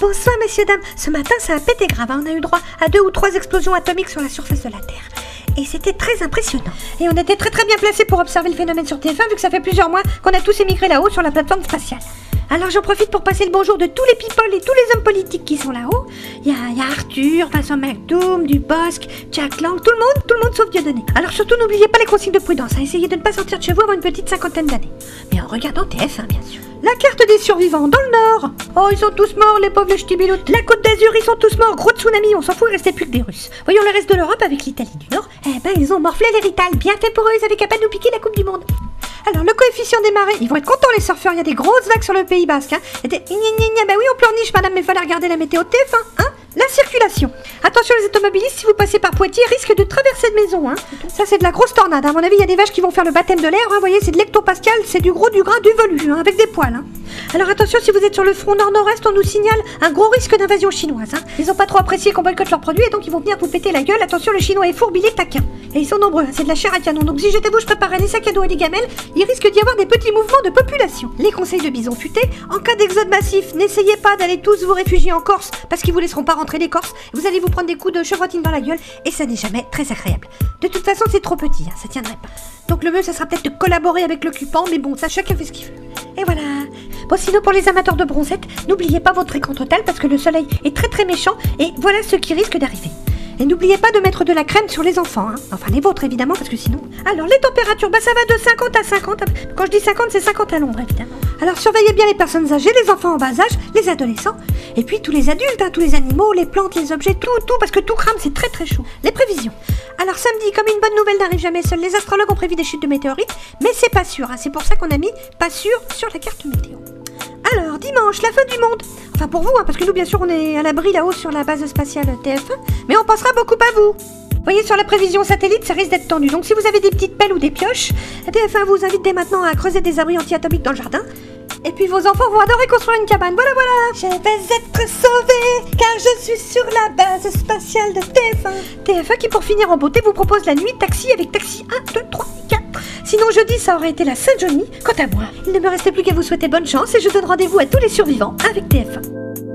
Bonsoir messieurs, dames. Ce matin ça a pété grave, hein. On a eu droit à 2 ou 3 explosions atomiques sur la surface de la Terre. Et c'était très impressionnant. Et on était très bien placés pour observer le phénomène sur TF1 vu que ça fait plusieurs mois qu'on a tous émigré là-haut sur la plateforme spatiale. Alors j'en profite pour passer le bonjour de tous les people et tous les hommes politiques qui sont là-haut. Il y a Arthur, Vincent McDoom, Dubosc, Jack Lang, tout le monde sauf Dieudonné. Alors surtout n'oubliez pas les consignes de prudence, hein. Essayez de ne pas sortir de chez vous avant une petite 50aine d'années. Mais en regardant TF1 bien sûr. La carte des survivants dans le nord. Oh ils sont tous morts les pauvres ch'tibiloutes. La Côte d'Azur ils sont tous morts, gros tsunami, on s'en fout, il restait plus que des Russes. Voyons le reste de l'Europe avec l'Italie du Nord. Eh ben ils ont morflé l'héritage, bien fait pour eux, ils avaient qu'à pas nous piquer la Coupe du Monde. Alors le coefficient des marées, ils vont être contents les surfeurs, il y a des grosses vagues sur le Pays Basque, hein. Et des bah oui on pleurniche madame, mais fallait regarder la météo TF1, hein. La circulation. Attention les automobilistes, si vous passez par Poitiers, risque de traverser de maison, hein. Ça c'est de la grosse tornade, à mon avis il y a des vaches qui vont faire le baptême de l'air, hein. Vous voyez c'est de l'hectopascal, c'est du gros, du gras, du velu, hein, avec des poils, hein. Alors attention si vous êtes sur le front nord-nord-est, on nous signale un gros risque d'invasion chinoise, hein. Ils ont pas trop apprécié qu'on boycotte leurs produits et donc ils vont venir vous péter la gueule. Attention le chinois est fourbe, il est taquin. Et ils sont nombreux, hein. C'est de la chair à canon, donc si j'étais vous je préparerais des sacs à dos et des gamelles, il risque d'y avoir des petits mouvements de population. Les conseils de Bison Futé, en cas d'exode massif, n'essayez pas d'aller tous vous réfugier en Corse parce qu'ils vous laisseront pas rentrer les Corses. Vous allez vous prendre des coups de chevrotine dans la gueule et ça n'est jamais très agréable. De toute façon c'est trop petit, hein, ça tiendrait pas. Donc le mieux ça sera peut-être de collaborer avec l'occupant, mais bon ça chacun fait ce qu'il veut. Et voilà. Bon sinon pour les amateurs de bronzette, n'oubliez pas votre écran total parce que le soleil est très méchant et voilà ce qui risque d'arriver. Et n'oubliez pas de mettre de la crème sur les enfants, hein. Enfin les vôtres évidemment parce que sinon... Alors les températures, bah ça va de 50 à 50. Quand je dis 50 c'est 50 à l'ombre évidemment. Alors surveillez bien les personnes âgées, les enfants en bas âge, les adolescents. Et puis tous les adultes, hein, tous les animaux, les plantes, les objets, tout parce que tout crame, c'est très chaud. Les prévisions. Alors samedi, comme une bonne nouvelle n'arrive jamais seule, les astrologues ont prévu des chutes de météorites, mais c'est pas sûr, hein. C'est pour ça qu'on a mis pas sûr sur la carte météo. Alors dimanche, la fin du monde. Enfin pour vous, hein, parce que nous bien sûr on est à l'abri là-haut sur la base spatiale TF1, mais on pensera beaucoup à vous. Vous voyez sur la prévision satellite, ça risque d'être tendu, donc si vous avez des petites pelles ou des pioches, TF1 vous invite dès maintenant à creuser des abris anti-atomiques dans le jardin. Et puis vos enfants vont adorer construire une cabane, voilà. Je vais être sauvée, car je suis sur la base spatiale de TF1. TF1 qui pour finir en beauté vous propose la nuit taxi avec taxi 1, 2, 3, 4. Sinon jeudi ça aurait été la Saint-Johnny. Quant à moi, il ne me restait plus qu'à vous souhaiter bonne chance et je donne rendez-vous à tous les survivants avec TF1.